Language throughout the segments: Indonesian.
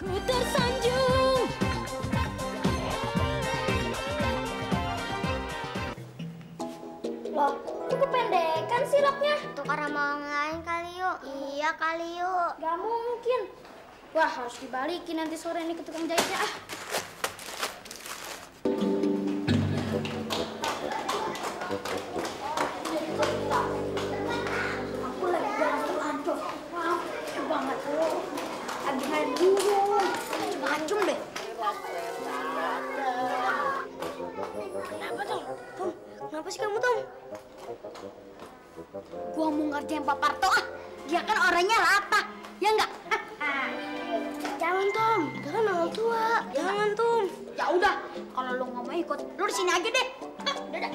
Ku tersanjung. Loh, kok kependekan sih roknya? Tukar sama orang lain kali yuk. Iya kali yuk. Gak mungkin. Wah, harus dibalikin nanti sore ini ke tukang jahitnya. Aku lagi jalan-jalan, Cok. Wah, banget. Lagi main burung. Macem deh. Kenapa, Tom? Tom, kenapa sih kamu, Tom? Gua mau ngerjain Pak Parto, dia kan orangnya latah, ya enggak? Jangan, Tom, jangan orang tua, jangan, Tom. Ya udah, kalau lu nggak mau ikut, lu di sini aja deh. Dadah.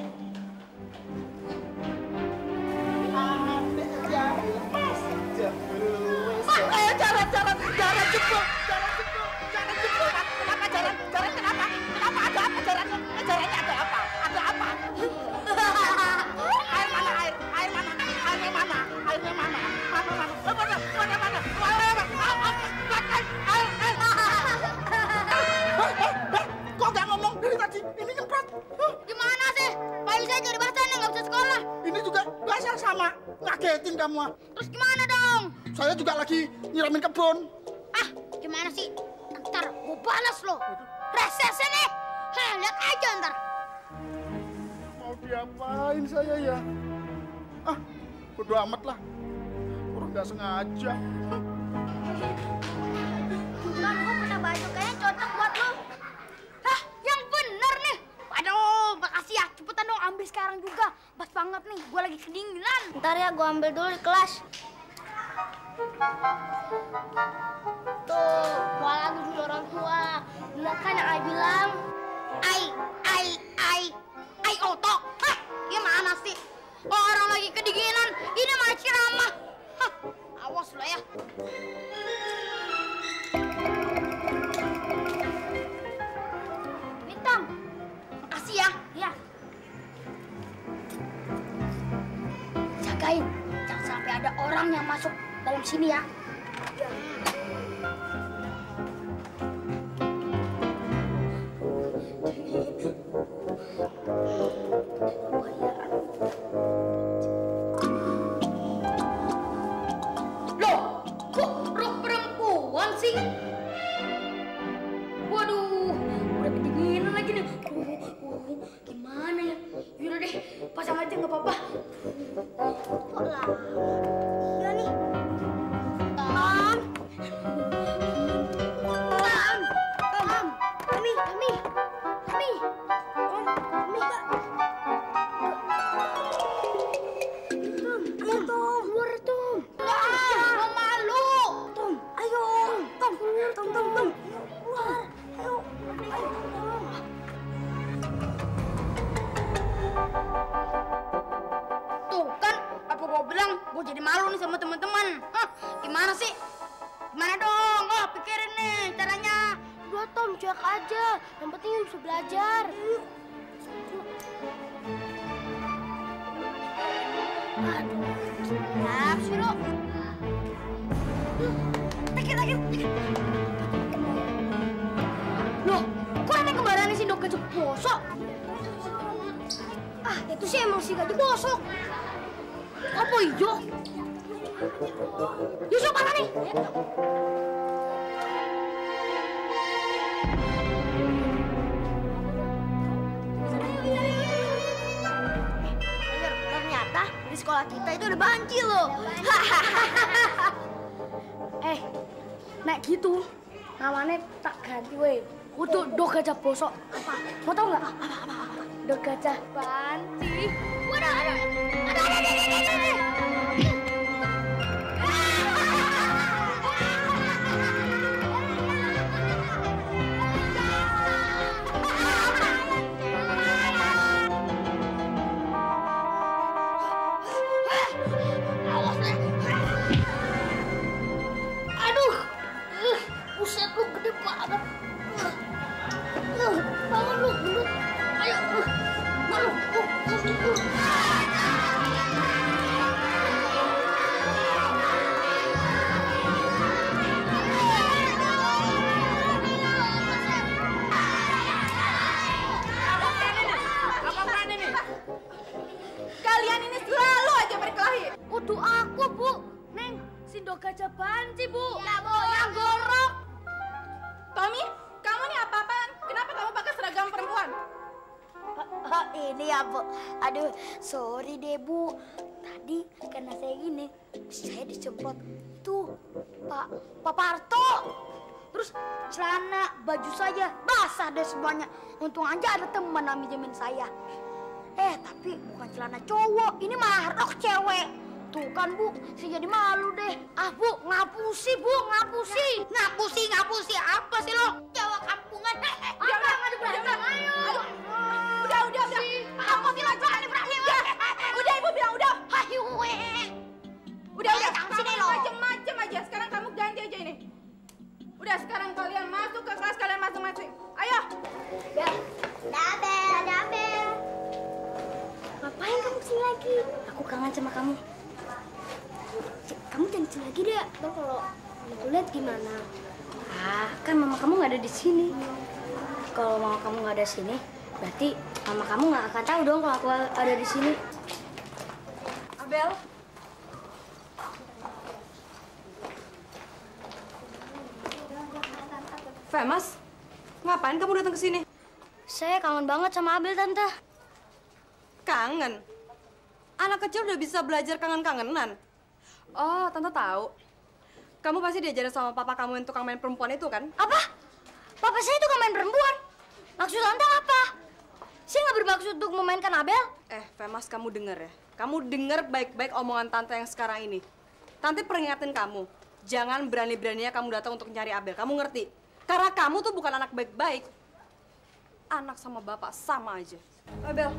Ayo jalan cepet. Jalan cepet. Kenapa jalan? Jalan kenapa? Kenapa ada apa jalannya? Jalannya ada apa? Ada apa? Air mana? Airnya mana? Kok nggak ngomong dari tadi? Ini nyemprot. Gimana sih? Pak saya nyari bahasanya nggak bisa sekolah. Ini juga bahasa sama. Ngagetin kamu. Terus gimana dong? Saya juga lagi nyiramin kebun. Gimana sih? Ntar gua balas lo. Resesnya nih. Lihat aja ntar. Mau diapain saya ya? Bodo amat lah. Orang nggak sengaja. Bang, gua punya baju kayaknya cocok buat lo. Hah, yang bener nih. Aduh, makasih ya. Cepetan dong ambil sekarang juga. Pas banget nih, gua lagi kedinginan. Ntar ya gua ambil dulu di kelas. Tuh, mau lagi dulu orang tua. Bener kan yang Ai bilang? Ai oto. Hah, gimana sih? Orang lagi kedinginan, ini malah ceramah. Hah, awas lo ya. Ini Tom, makasih ya. Ya. Jagain, jangan sampai ada orang yang masuk dalam sini ya. Loh, kok rok perempuan sih? Waduh, udah kedinginan lagi nih. Gimana ya? Yaudah deh, pasang aja nggak apa-apa. Iya nih. Tuh kan, apa gua bilang, gua jadi malu nih sama teman-teman. Hah, gimana sih? Gimana dong? Pikirin nih caranya. Udah Tom, cuek aja. Yang penting bisa belajar. Nah, suruh. Dikit. Loh, kok aneh kembarannya si Dok Gajah Bosok? Itu sih emang si Gajah Bosok. Apa ijo? Yusuf mana nih? Ternyata di sekolah kita itu ada banci loh. Nek gitu, namanya tak ganti weh. Untuk Dok Gajah Bosok. Apa? Mau tau nggak? Apa? Dok Gajah Banci. Waduh, ada. Buset lu gede banget. Bangun lu, gendut. Ayo. Bangun. Itu aku, Bu. Neng, Sindo Gajah Banci, Bu. Ya, Bu, yang gorok. Tommy, kamu nih apa-apaan? Kenapa kamu pakai seragam perempuan? Ini ya, Bu. Aduh, sorry deh, Bu. Tadi karena saya gini, saya disemprot tuh Pak Parto. Terus celana, baju saya basah deh semuanya. Untung aja ada teman yang minjemin saya. Tapi bukan celana cowok, ini malah rok cewek. Tuh kan, Bu, saya jadi malu deh. Ah, Bu, ngapusi, Bu, ngapusi. Ngapusi apa sih lo? Jawa kampungan. Udah, ngadu berantem, ayo. Udah. Aku bilang jangan berantem. Udah, Ibu bilang udah. Ayo, Udah, kamu sini kamu lo. macem-macem aja. Sekarang kamu ganti aja ini. Udah, sekarang kalian masuk ke kelas kalian masing-masing. Ayo. Dabel. Ngapain kamu kesini lagi? Aku kangen sama kamu. Kamu jangan kesini lagi deh. Ntar kalau aku lihat gimana? Kan mama kamu nggak ada di sini. Kalau mama kamu nggak ada di sini, berarti mama kamu nggak akan tahu dong kalau aku ada di sini. Abel. Famous, ngapain kamu datang ke sini? Saya kangen banget sama Abel, Tante. Kangen? Anak kecil udah bisa belajar kangen-kangenan. Oh, Tante tahu. Kamu pasti diajarin sama papa kamu yang tukang main perempuan itu, kan? Apa? Papa saya itu main perempuan. Maksud Tante apa? Saya nggak bermaksud untuk memainkan Abel. Famous, kamu denger ya. Kamu denger baik-baik omongan Tante yang sekarang ini. Tante peringatin kamu. Jangan berani-beraninya kamu datang untuk nyari Abel. Kamu ngerti? Karena kamu tuh bukan anak baik-baik. Anak sama bapak sama aja. Abel.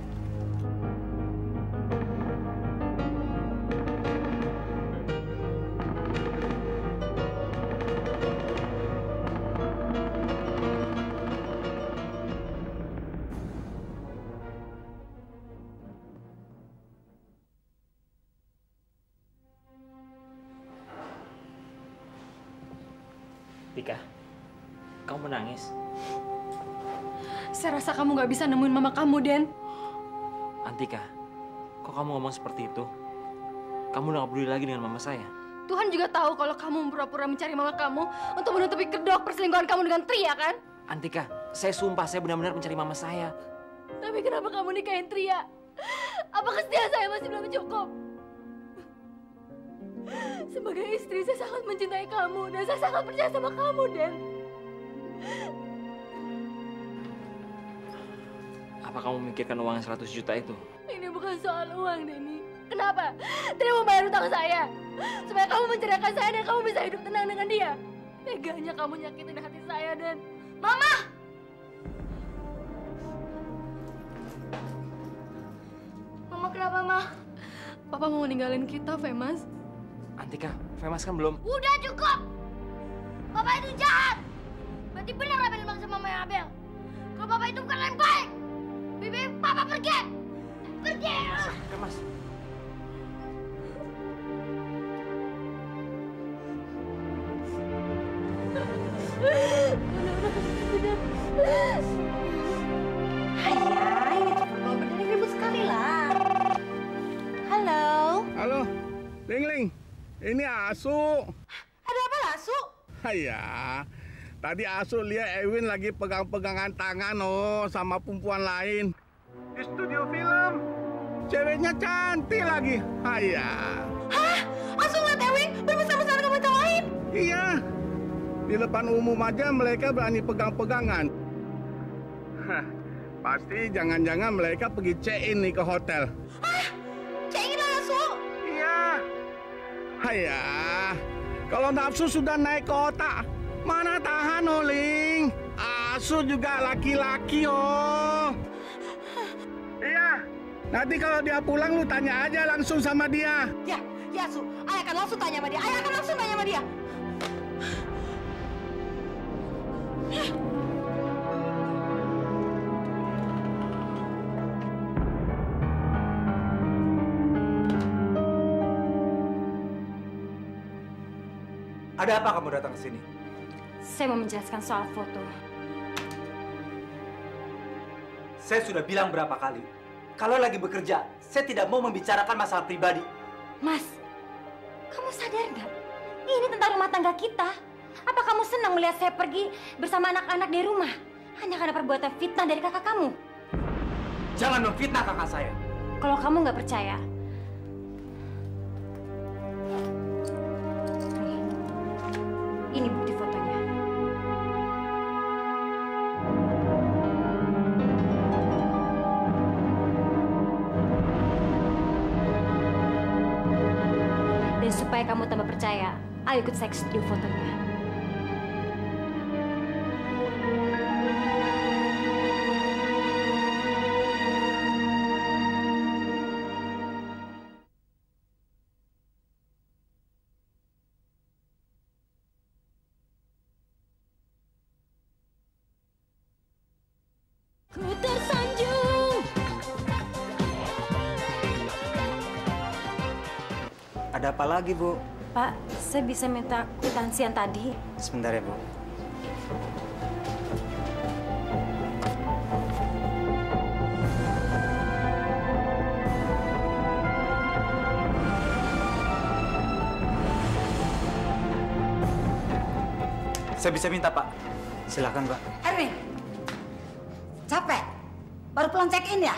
Tika, kamu menangis. Saya rasa kamu nggak bisa nemuin mama kamu, Den. Antika, kok kamu ngomong seperti itu? Kamu udah gak peduli lagi dengan mama saya. Tuhan juga tahu kalau kamu pura-pura mencari mama kamu untuk menutupi kedok perselingkuhan kamu dengan Tria, kan? Antika, saya sumpah saya benar-benar mencari mama saya. Tapi kenapa kamu nikahin Tria? Apa kesetiaan saya masih belum cukup? Sebagai istri, saya sangat mencintai kamu dan saya sangat percaya sama kamu, Den. Apa kamu memikirkan uang 100 juta itu? Ini bukan soal uang, Denny. Kenapa? Tria mau bayar utang saya. Supaya kamu menceraikan saya dan kamu bisa hidup tenang dengan dia. Teganya kamu nyakitin hati saya, Den. Mama! Mama kenapa, Ma? Papa mau ninggalin kita, Famous. Antika, Famous kan belum... Udah cukup! Papa itu jahat! Berarti benar Abel bilang sama Mama Abel. Kalau Papa itu bukan yang baik. Lebih baik Papa pergi! Pergi! Famous. Hai, mau berdiri ribut sekali lah. Halo. Halo, Ling. Ini Asu. Ada apa lah, Su? Iya, tadi Asu lihat Ewin lagi pegang-pegangan tangan sama perempuan lain. Di studio film. Ceweknya cantik lagi. Iya. Hah? Asu ngeliat Ewin bersama-sama dengan wanita lain? Iya. Di depan umum aja mereka berani pegang-pegangan. Hah, pasti jangan-jangan mereka pergi check-in nih ke hotel. Hah? Cengin lah, Asu. Iya. Haya, kalau nafsu sudah naik ke otak, mana tahan, Ling? Asu juga laki-laki, Iya, nanti kalau dia pulang, lu tanya aja langsung sama dia. Ya, Su. Ayah akan langsung tanya sama dia. Ada apa kamu datang ke sini? Saya mau menjelaskan soal foto. Saya sudah bilang berapa kali, kalau lagi bekerja, saya tidak mau membicarakan masalah pribadi. Mas, Kamu sadar nggak? Ini tentang rumah tangga kita. Apa kamu senang melihat saya pergi bersama anak-anak dari rumah? Hanya karena perbuatan fitnah dari kakak kamu. Jangan memfitnah kakak saya. Kalau kamu nggak percaya, nih, ini bukti fotonya. Dan supaya kamu tambah percaya, ayo ikut saya ke studio fotonya. Ku tersanjung. Ada apa lagi, Bu? Pak, saya bisa minta kwitansi yang tadi? Sebentar ya, Bu. Saya bisa minta, Pak. Silakan, Pak. Erwin, capek? Baru pulang check-in ya?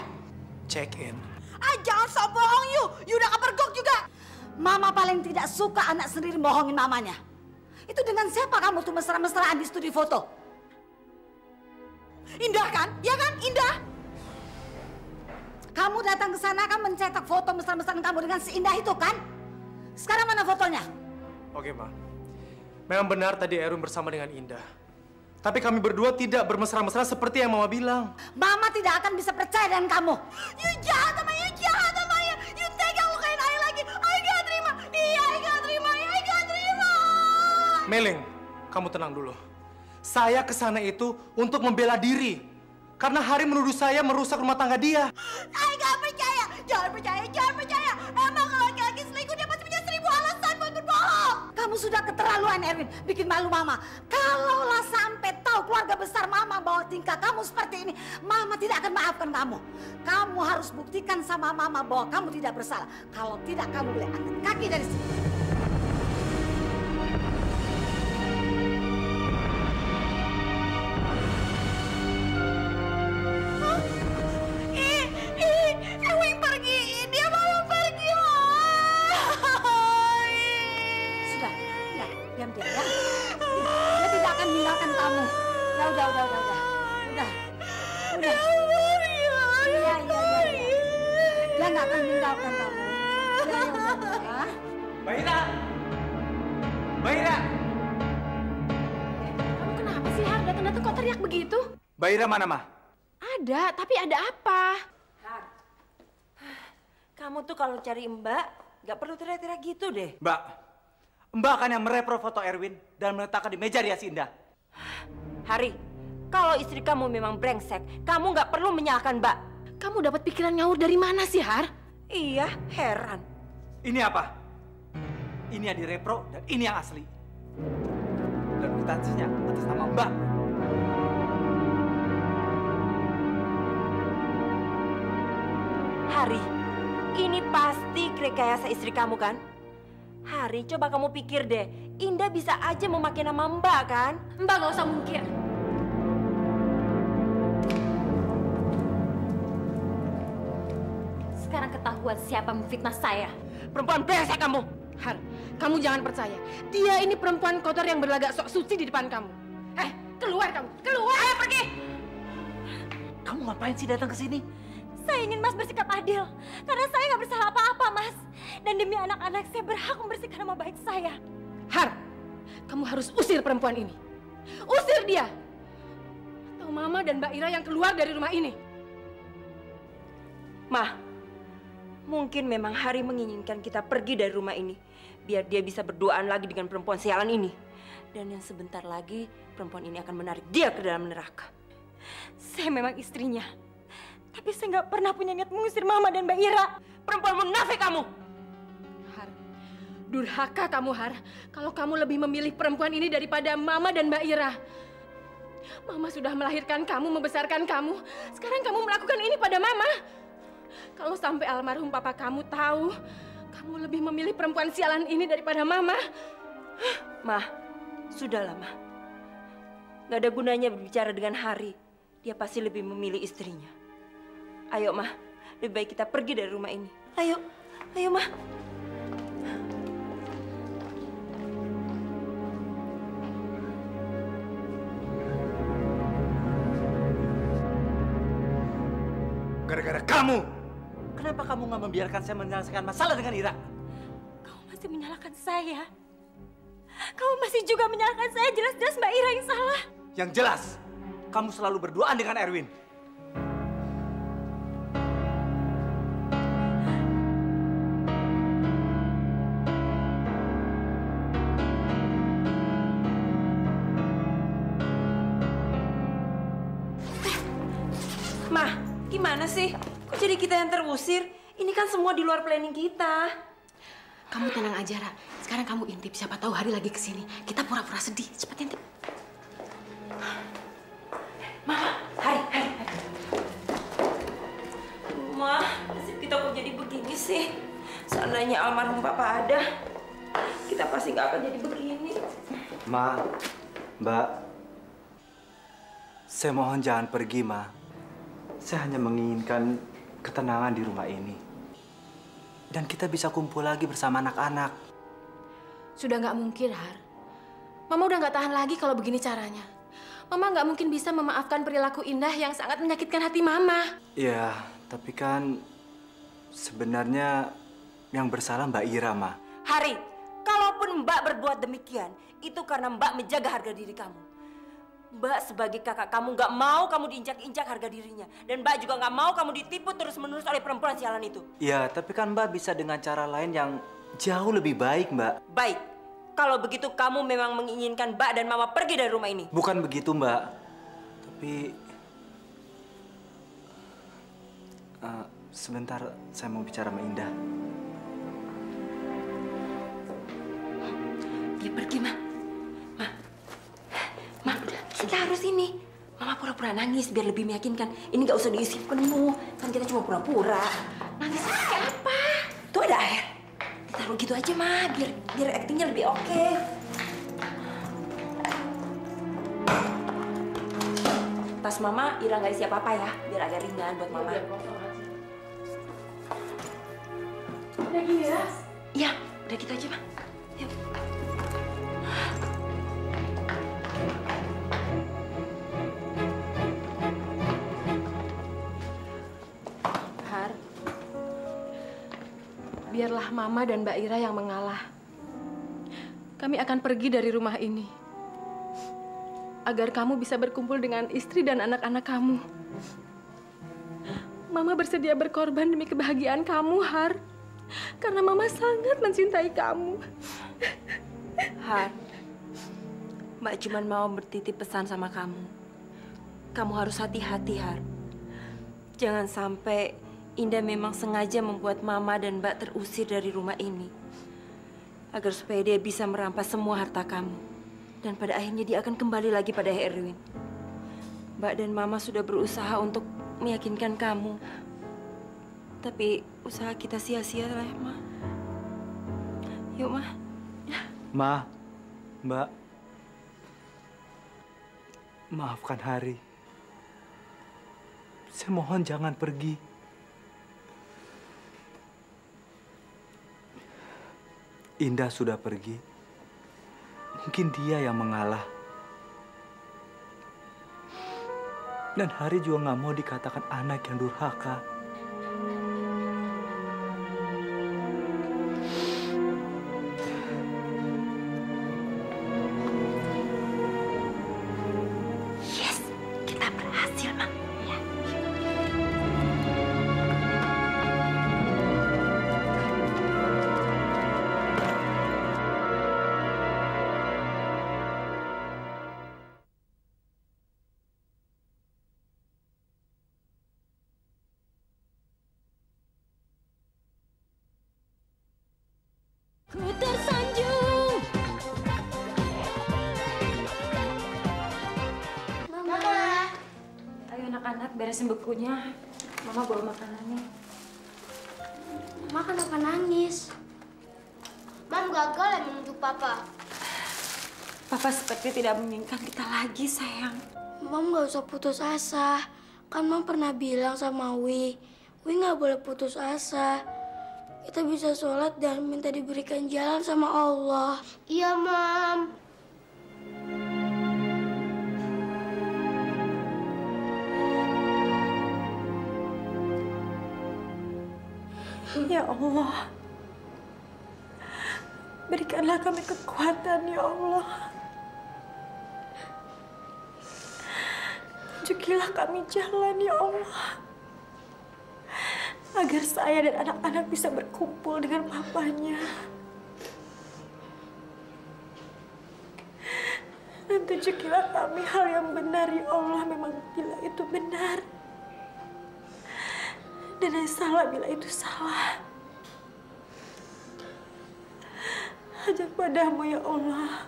Check-in. Ah, jangan sok bohong, you udah kepergok juga. Mama paling tidak suka anak sendiri bohongin mamanya. Itu dengan siapa kamu tuh mesra-mesraan di studi foto? Indah kan? Ya kan, Indah? Kamu datang ke sana kan mencetak foto mesra-mesraan kamu dengan si Indah itu kan? Sekarang mana fotonya? Oke, Ma. Memang benar tadi Erwin bersama dengan Indah. Tapi kami berdua tidak bermesra-mesra seperti yang Mama bilang. Mama tidak akan bisa percaya dengan kamu. You jahat sama you, jahat sama you. You tega lukain ayah lagi. Ayah gak terima. Iya, ayah gak terima. Ayah gak terima. Meling, kamu tenang dulu. Saya ke sana itu untuk membela diri. Karena Hari menuduh saya merusak rumah tangga dia. Ayah gak percaya. Jangan percaya, jangan percaya. Emang kalau laki-laki selingkuh dia pasti punya 1000 alasan buat berbohong. Kamu sudah keterlaluan, Erwin. Bikin malu Mama. Kalaulah sampai tahu keluarga besar Mama bahwa tingkah kamu seperti ini, Mama tidak akan maafkan kamu. Kamu harus buktikan sama Mama bahwa kamu tidak bersalah. Kalau tidak, kamu boleh angkat kaki dari sini. Erwin pergi. Dia mau pergi. Sudah, diam ya. Dia tidak akan meninggalkan kamu. Ya udah. Iya. Dia nggak akan meninggalkan kamu. Ya. Mbak Ira! Mbak Ira! Kamu kenapa sih, Har? Datang-datang kok teriak begitu? Mbak Ira mana, Ma? Ada, tapi ada apa? Kamu tuh kalau cari Mbak, nggak perlu teriak-teriak gitu deh. Mbak kan yang merepro foto Erwin dan meletakkan di meja rias Indah. Hari, kalau istri kamu memang brengsek, kamu nggak perlu menyalahkan Mbak. Kamu dapat pikiran ngawur dari mana sih, Har? Iya, heran. Ini apa? Ini yang direpro dan ini yang asli. Dan kwitansinya atas nama Mbak. Hari, ini pasti rekayasa istri kamu kan? Hari, coba kamu pikir deh, Indah bisa aja memakai nama Mbak kan? Mbak gak usah mungkir. Sekarang ketahuan siapa memfitnah saya. Perempuan brengsek kamu! Har, kamu jangan percaya. Dia ini perempuan kotor yang berlagak sok suci di depan kamu. Keluar kamu! Keluar! Ayo pergi! Kamu ngapain sih datang ke sini? Saya ingin Mas bersikap adil. Karena saya nggak bersalah apa-apa, Mas. Dan demi anak-anak saya berhak membersihkan nama baik saya. Har, kamu harus usir perempuan ini. Usir dia! Atau Mama dan Mbak Ira yang keluar dari rumah ini. Mah, mungkin memang Hari menginginkan kita pergi dari rumah ini. Biar dia bisa berduaan lagi dengan perempuan sialan ini. Dan yang sebentar lagi, perempuan ini akan menarik dia ke dalam neraka. Saya memang istrinya. Tapi saya nggak pernah punya niat mengusir Mama dan Mbak Ira. Perempuan munafik kamu! Har, durhaka kamu, Har. Kalau kamu lebih memilih perempuan ini daripada Mama dan Mbak Ira. Mama sudah melahirkan kamu, membesarkan kamu. Sekarang kamu melakukan ini pada Mama. Kalau sampai almarhum papa kamu tahu Kamu lebih memilih perempuan sialan ini daripada Mama. Mah, sudahlah, Mah. Gak ada gunanya berbicara dengan Hari. Dia pasti lebih memilih istrinya. Ayo, Mah. Lebih baik kita pergi dari rumah ini. Ayo, ayo, Mah. Gara-gara kamu! Kenapa kamu nggak membiarkan saya menyelesaikan masalah dengan Ira? Kamu masih menyalahkan saya. Kamu masih juga menyalahkan saya. Jelas-jelas Mbak Ira yang salah. Yang jelas, kamu selalu berduaan dengan Erwin. Mah, gimana sih? Kok jadi kita yang terusir? Ini kan semua di luar planning kita. Kamu tenang aja, Ra. Sekarang kamu intip. Siapa tahu Hari lagi kesini. Kita pura-pura sedih. Cepet intip. Mama, Hari. Mah, nasib kita kok jadi begini sih? Seandainya almarhum Papa ada, kita pasti nggak akan jadi begini. Ma, Mbak, saya mohon jangan pergi, Ma. Saya hanya menginginkan ketenangan di rumah ini. Dan kita bisa kumpul lagi bersama anak-anak. Sudah nggak mungkin, Har. Mama udah nggak tahan lagi kalau begini caranya. Mama nggak mungkin bisa memaafkan perilaku Indah yang sangat menyakitkan hati Mama. Iya, tapi kan sebenarnya yang bersalah Mbak Ira, Ma. Hari, kalaupun Mbak berbuat demikian, itu karena Mbak menjaga harga diri kamu. Mbak sebagai kakak kamu nggak mau kamu diinjak-injak harga dirinya. Dan Mbak juga nggak mau kamu ditipu terus-menerus oleh perempuan sialan itu. Iya, tapi kan Mbak bisa dengan cara lain yang jauh lebih baik, Mbak. Baik, kalau begitu kamu memang menginginkan Mbak dan Mama pergi dari rumah ini. Bukan begitu, Mbak. Tapi... sebentar, saya mau bicara sama Indah. Dia pergi, Ma. Ma, kita harus ini. Mama pura-pura nangis biar lebih meyakinkan. Ini nggak usah diisi penuh. Kan kita cuma pura-pura. Nangis kayak apa? Tuh ada air. Ditaruh gitu aja, Ma. Biar aktingnya lebih oke. Tas Mama, Ira nggak isi apa-apa ya. Biar agak ringan buat Mama. Udah gini ya? Iya, udah gitu aja, Ma. Yuk. Har, biarlah Mama dan Mbak Ira yang mengalah. Kami akan pergi dari rumah ini. Agar kamu bisa berkumpul dengan istri dan anak-anak kamu. Mama bersedia berkorban demi kebahagiaan kamu, Har. Karena Mama sangat mencintai kamu. Har, Mbak cuma mau bertitip pesan sama kamu. Kamu harus hati-hati, Har. Jangan sampai Indah memang sengaja membuat Mama dan Mbak terusir dari rumah ini. Agar supaya dia bisa merampas semua harta kamu. Dan pada akhirnya dia akan kembali lagi pada Erwin. Mbak dan Mama sudah berusaha untuk meyakinkan kamu. Tapi usaha kita sia-sia lah, Ma. Yuk, Ma. Ma, Mbak. Maafkan Hari. Saya mohon jangan pergi. Indah sudah pergi. Mungkin dia yang mengalah. Dan Hari juga nggak mau dikatakan anak yang durhaka. Yes, kita berhasil, Ma. Ya. Ku tersanjung. Mama. Ayo anak-anak beresin bukunya. Mama bawa makanannya. Mama kenapa nangis? Mam gagal emang untuk Papa. Papa seperti tidak menginginkan kita lagi, sayang. Mam nggak usah putus asa. Kan Mam pernah bilang sama Wi nggak boleh putus asa. Kita bisa sholat dan minta diberikan jalan sama Allah. Iya, Mam. Ya Allah, berikanlah kami kekuatan, ya Allah. Tunjukilah kami jalan, ya Allah. Agar saya dan anak-anak bisa berkumpul dengan papanya. Dan tunjukilah kami hal yang benar, ya Allah, memang bila itu benar. Dan yang salah bila itu salah. Hanya kepadamu, ya Allah.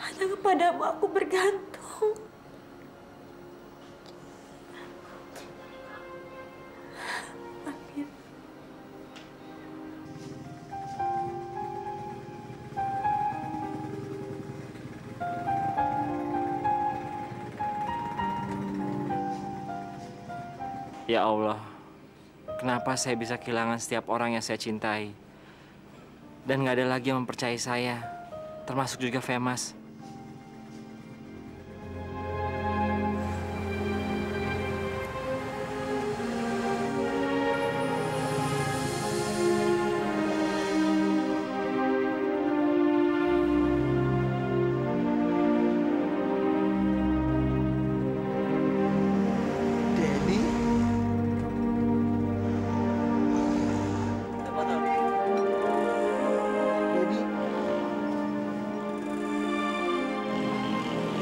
Hanya kepadamu aku bergantung. Amin. Ya Allah, kenapa saya bisa kehilangan setiap orang yang saya cintai? Dan nggak ada lagi yang mempercayai saya, termasuk juga Femas.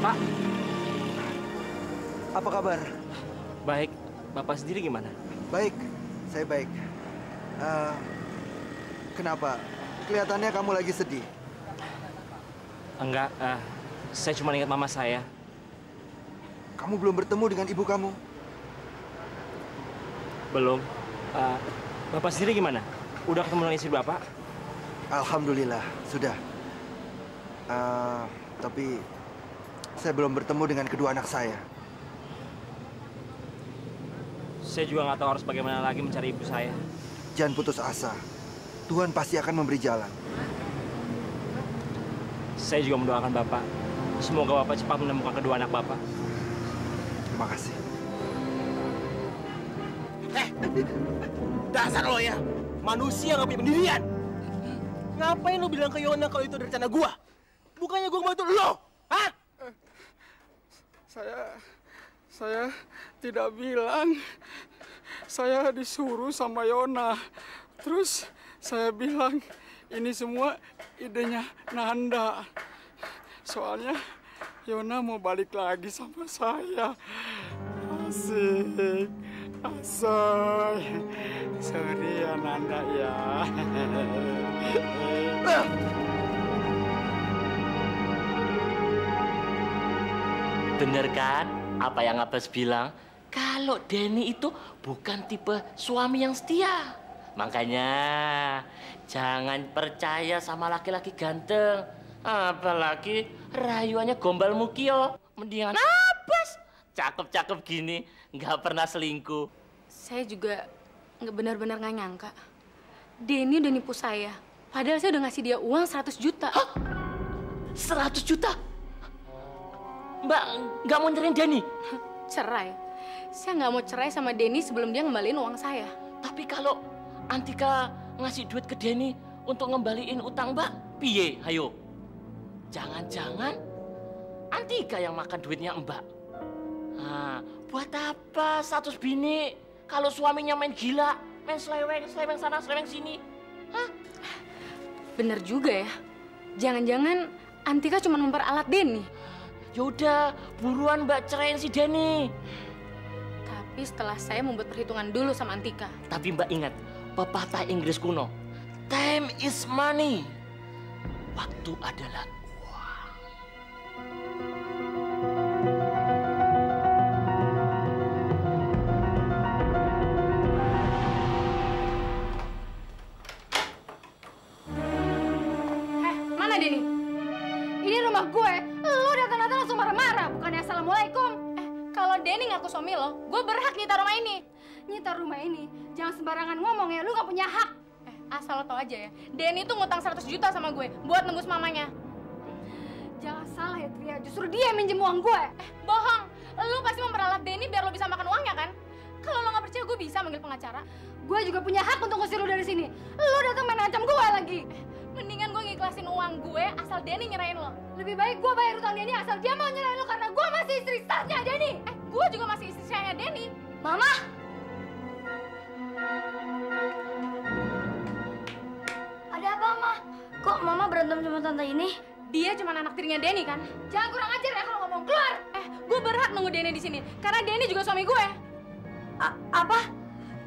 Pak. Apa kabar? Baik. Bapak sendiri gimana? Baik. Saya baik. Kenapa? Kelihatannya kamu lagi sedih. Enggak. Saya cuma ingat mama saya. Kamu belum bertemu dengan ibu kamu? Belum. Bapak sendiri gimana? Udah ketemu dengan istri Bapak? Alhamdulillah, sudah. Tapi saya belum bertemu dengan kedua anak saya. Saya juga nggak tahu harus bagaimana lagi mencari ibu saya. Jangan putus asa. Tuhan pasti akan memberi jalan. Saya juga mendoakan Bapak. Semoga Bapak cepat menemukan kedua anak Bapak. Terima kasih. Dasar lo ya, manusia nggak punya pendirian. Ngapain lo bilang ke Yona kalau itu rencana gua? Bukannya gua bantu lo, hah? Saya tidak bilang. Saya disuruh sama Yona. Terus saya bilang ini semua idenya Nanda. Soalnya Yona mau balik lagi sama saya. Asik. Asoy. Sorry ya Nanda ya. Bener kan apa yang Abbas bilang? Kalau Denny itu bukan tipe suami yang setia. Makanya jangan percaya sama laki-laki ganteng. Apalagi rayuannya gombal mukio. Mendingan Abbas. Cakep-cakep gini, nggak pernah selingkuh. Saya juga nggak benar-benar nggak nyangka. Denny udah nipu saya. Padahal saya udah ngasih dia uang 100 juta. Hah? 100 juta? Mbak nggak mau nyerahin Denny? Cerai? Saya nggak mau cerai sama Denny sebelum dia ngembaliin uang saya. Tapi kalau Antika ngasih duit ke Denny untuk ngembaliin utang Mbak, piye? Hayo. Jangan-jangan Antika yang makan duitnya Mbak. Nah, buat apa status bini kalau suaminya main gila, main seleweng sana, seleweng sini? Hah? Bener juga ya. Jangan-jangan Antika cuma memperalat Denny. Yaudah, buruan Mbak ceraiin si Denny. Tapi setelah saya membuat perhitungan dulu sama Antika. Tapi Mbak ingat, pepatah Inggris kuno, time is money. Waktu adalah rumah gue, lo datang-datang langsung marah-marah, bukannya assalamualaikum. Kalau Denny ngaku suami lo, gue berhak nyita rumah ini. Nyita rumah ini? Jangan sembarangan ngomong ya, lu gak punya hak. Asal lo tau aja ya, Denny tuh ngutang 100 juta sama gue buat nembus mamanya. Jangan salah ya Tria, justru dia yang minjem uang gue. Bohong, lu pasti memperalat Denny biar lo bisa makan uangnya kan? Kalau lo gak percaya, gue bisa manggil pengacara. Gue juga punya hak untuk ngusir lo dari sini. Lo datang main ancam gue lagi. Mendingan gue ngiklasin uang gue asal Denny nyerahin lo. Lebih baik gue bayar utang Denny asal dia mau nyerahin lo karena gue masih istri sahnya Denny. Gue juga masih istri sahnya Denny. Mama! Ada apa, Ma? Kok Mama berantem sama tante ini? Dia cuma anak tirinya Denny kan? Jangan kurang ajar ya kalau ngomong, keluar! Gue berhak nunggu Denny di sini karena Denny juga suami gue. Apa?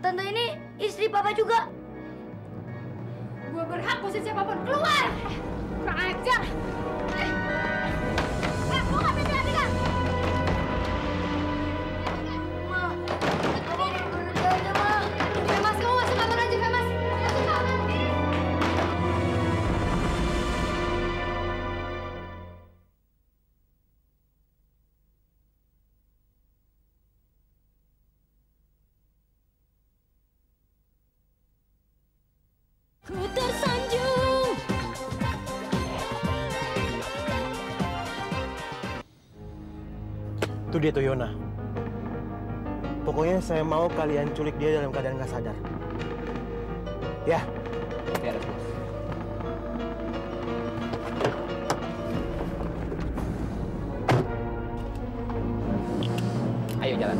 Tante ini istri Papa juga? Gue berhak usir siapapun, keluar! Kurang ajar! Lu gak hati-hati kan? Ma, kamu berjalan, Ma. Femas, kamu masuk kamar aja, Femas. Masuk kamar. Ku tersanjung. Itu dia tuh Yona. Pokoknya saya mau kalian culik dia dalam keadaan nggak sadar. Ya. Ya, bos. Ayo jalan.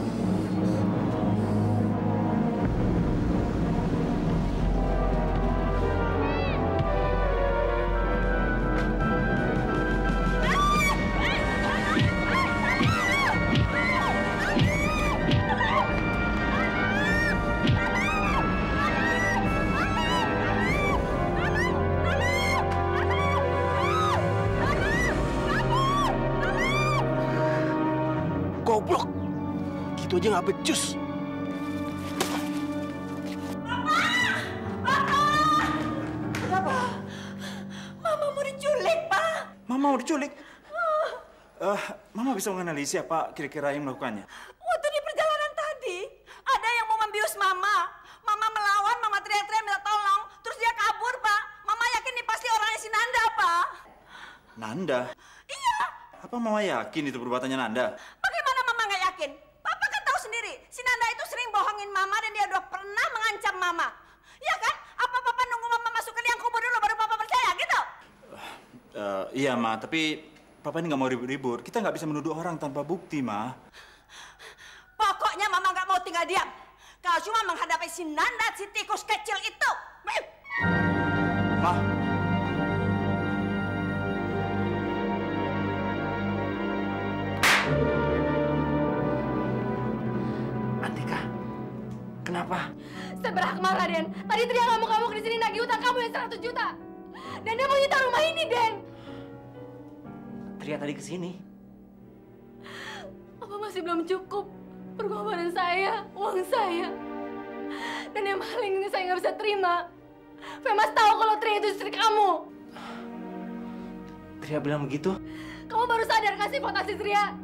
Goblok. Gitu aja nggak becus. Mama mau diculik, Pak. Mama mau diculik? Mama bisa menganalisa apa kira-kira yang melakukannya? Waktu di perjalanan tadi, ada yang mau membius Mama. Mama melawan, Mama teriak-teriak minta tolong. Terus dia kabur, Pak. Mama yakin ini pasti orangnya si Nanda, Pak. Nanda? Iya. Apa Mama yakin itu perbuatannya Nanda? Bagaimana Mama nggak yakin? Papa kan tahu sendiri, si Nanda itu sering bohongin Mama dan dia udah pernah mengancam Mama. Ya kan? Apa Papa nunggu Mama masuk ke liang kubur dulu baru Papa percaya gitu? Iya, Ma. Tapi Papa ini nggak mau ribut-ribut. Kita nggak bisa menuduh orang tanpa bukti, Ma. Pokoknya Mama nggak mau tinggal diam. Kalau cuma menghadapi si Nanda, si tikus kecil itu. Ma. Antika, kenapa? Saya berhak marah, Den. Tadi Tria ngamuk-ngamuk di sini nagih utang kamu yang 100 juta. Dan dia mau nyita rumah ini, Den. Tria tadi kesini. Apa masih belum cukup pengorbanan saya, uang saya? Dan yang paling ini saya nggak bisa terima. Femas tahu kalau Tria itu istri kamu. Tria bilang begitu? Kamu baru sadar kasih fantasi Tria?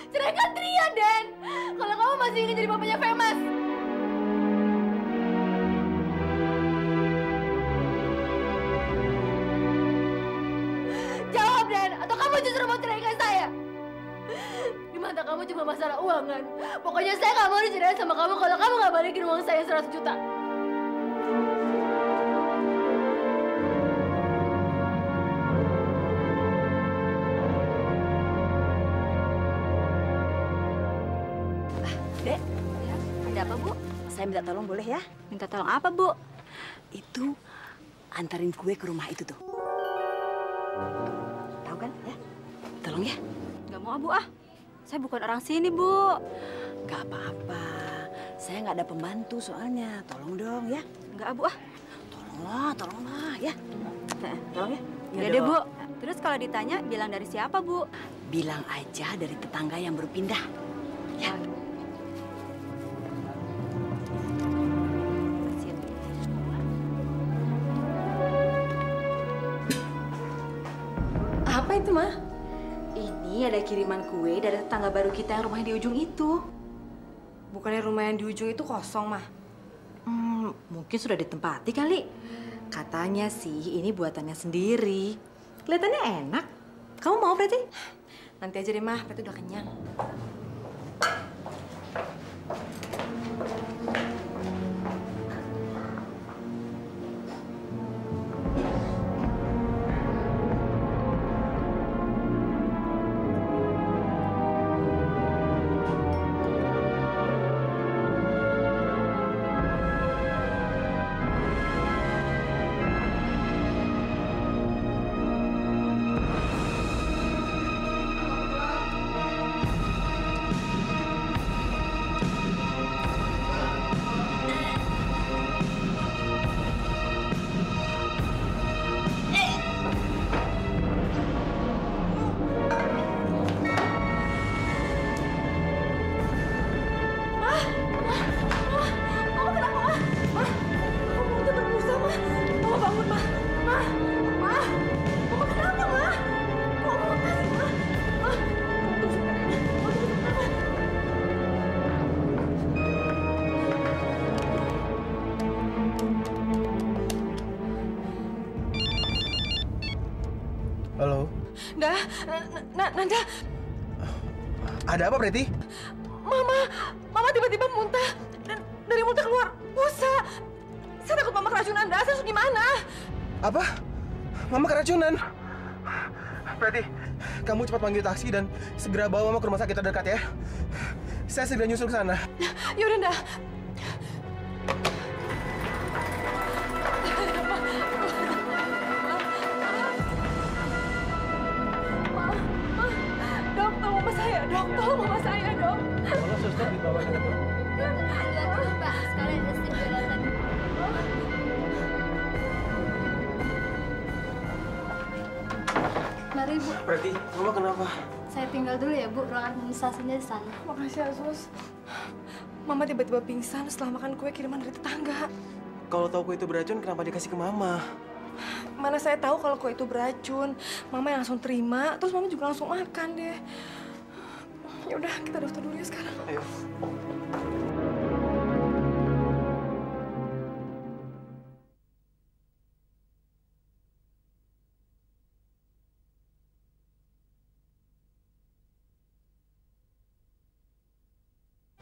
Ceraikan Tria, Den. Kalau kamu masih ingin jadi bapaknya Femas. Jawab, Den. Atau kamu justru mau ceraikan saya? Di mata kamu cuma masalah uang, kan? Pokoknya saya nggak mau dicerain sama kamu kalau kamu nggak balikin uang saya 100 juta. Dek, ada apa, Bu? Saya minta tolong boleh ya? Minta tolong apa, Bu? Itu antarin kue ke rumah itu tuh. Tahu kan ya? Tolong ya. Nggak mau, Bu, ah. Saya bukan orang sini, Bu. Gak apa-apa. Saya nggak ada pembantu soalnya. Tolong dong ya. Nggak, Bu, ah. Tolonglah ya. Tolong ya. Ya deh, Bu. Terus kalau ditanya, bilang dari siapa, Bu? Bilang aja dari tetangga yang baru pindah. Ya. itu, Ma? Ini ada kiriman kue dari tetangga baru kita yang rumahnya di ujung itu. Bukannya rumah yang di ujung itu kosong, Mah? Mungkin sudah ditempati kali. Katanya sih ini buatannya sendiri. Kelihatannya enak. Kamu mau, Preti? Nanti aja deh, Mah. Preti udah kenyang. Halo. Nanda. Ada apa, Preti? Mama tiba-tiba muntah dan dari muntah keluar busa. Saya takut Mama keracunan. Saya harus gimana? Apa? Mama keracunan? Preti, kamu cepat panggil taksi dan segera bawa Mama ke rumah sakit terdekat ya. Saya segera nyusul ke sana. Yaudah, Nda. Dok, tolong Mama saya, Dok. Tolong Mama saya, Dok. Kalau suster dibawa ke depan. Pak, sekalian ada sip jualan. Mari, Bu. Preti, Mama kenapa? Saya tinggal dulu ya, Bu. Ruang administrasinya di sana. Makasih ya, Sus. Mama tiba-tiba pingsan setelah makan kue kiriman dari tetangga. Kalau tahu kue itu beracun, kenapa dikasih ke Mama? Mana saya tahu kalau kue itu beracun. Mama yang langsung terima, terus Mama juga langsung makan deh. Ya udah, kita daftar dulu ya sekarang. Ayo.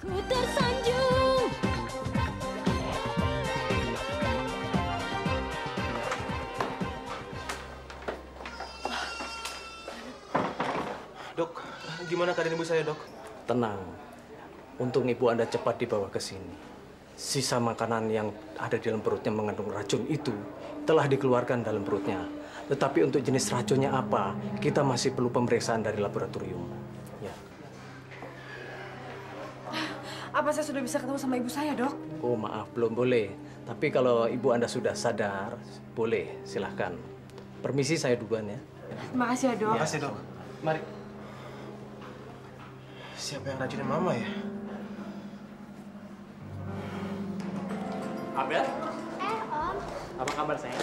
Ku tersanjung. Dok, gimana keadaan ibu saya, Dok? Tenang. Untung ibu Anda cepat dibawa ke sini. Sisa makanan yang ada di dalam perutnya mengandung racun itu telah dikeluarkan dalam perutnya. Tetapi untuk jenis racunnya apa, kita masih perlu pemeriksaan dari laboratorium. Ya. Apa saya sudah bisa ketemu sama ibu saya, Dok? Oh, maaf, belum boleh. Tapi kalau ibu Anda sudah sadar, boleh, silahkan. Permisi, saya duluan ya. Terima kasih ya, Dok. Terima kasih, Dok. Mari. Siapa yang racunin Mama ya? Abel? Om. Apa kabar, sayang?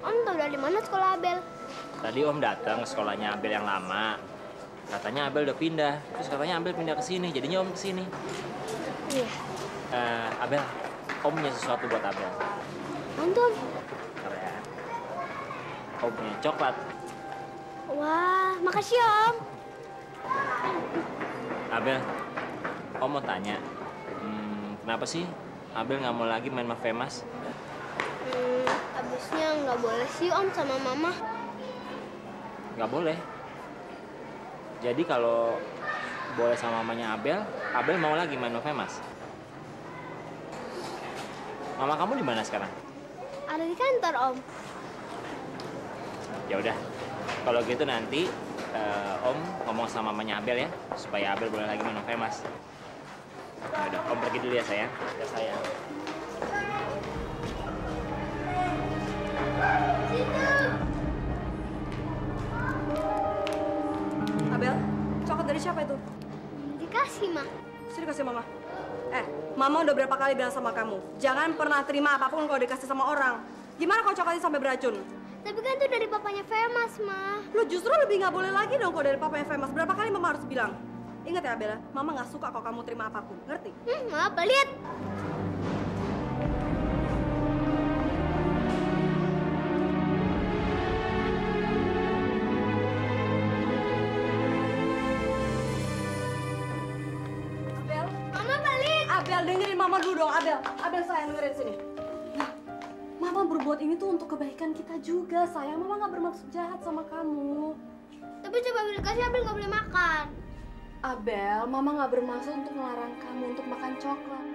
Om tahu dari mana sekolah Abel? Tadi Om datang ke sekolahnya Abel yang lama. Katanya Abel udah pindah. Terus katanya Abel pindah ke sini. Jadinya Om ke sini. Iya. Abel, Om punya sesuatu buat Abel. Antum. Bentar ya. Om punya coklat. Wah, makasih Om. Abel, Om mau tanya. Kenapa sih Abel nggak mau lagi main sama Femas? Abisnya nggak boleh sih Om sama Mama. Nggak boleh. Jadi kalau boleh sama mamanya Abel, Abel mau lagi main sama Femas. Mama kamu di mana sekarang? Ada di kantor Om. Ya udah, kalau gitu nanti Om ngomong sama mamanya Abel ya, supaya Abel boleh lagi main sama Femas. Ya udah, Om pergi dulu ya sayang. Ya sayang. Abel, coklat dari siapa itu? Dikasih, Ma. Sini kasih Mama. Mama udah berapa kali bilang sama kamu, jangan pernah terima apapun kalau dikasih sama orang. Gimana kalau coklatnya sampai beracun? Tapi kan itu dari papanya Famous, Ma. Lu justru lebih nggak boleh lagi dong kalau dari papanya Famous. Berapa kali Mama harus bilang? Ingat ya Bella, Mama nggak suka kalau kamu terima apapun, ngerti? Maaf, lihat. Abel, Mama balik. Abel dengerin Mama dulu dong, Abel. Abel sayang dengerin sini. Nah, Mama berbuat ini tuh untuk kebaikan kita juga, sayang. Mama nggak bermaksud jahat sama kamu. Tapi coba Abel kasih, Abel nggak boleh makan. Abel, Mama nggak bermaksud untuk melarang kamu untuk makan coklat.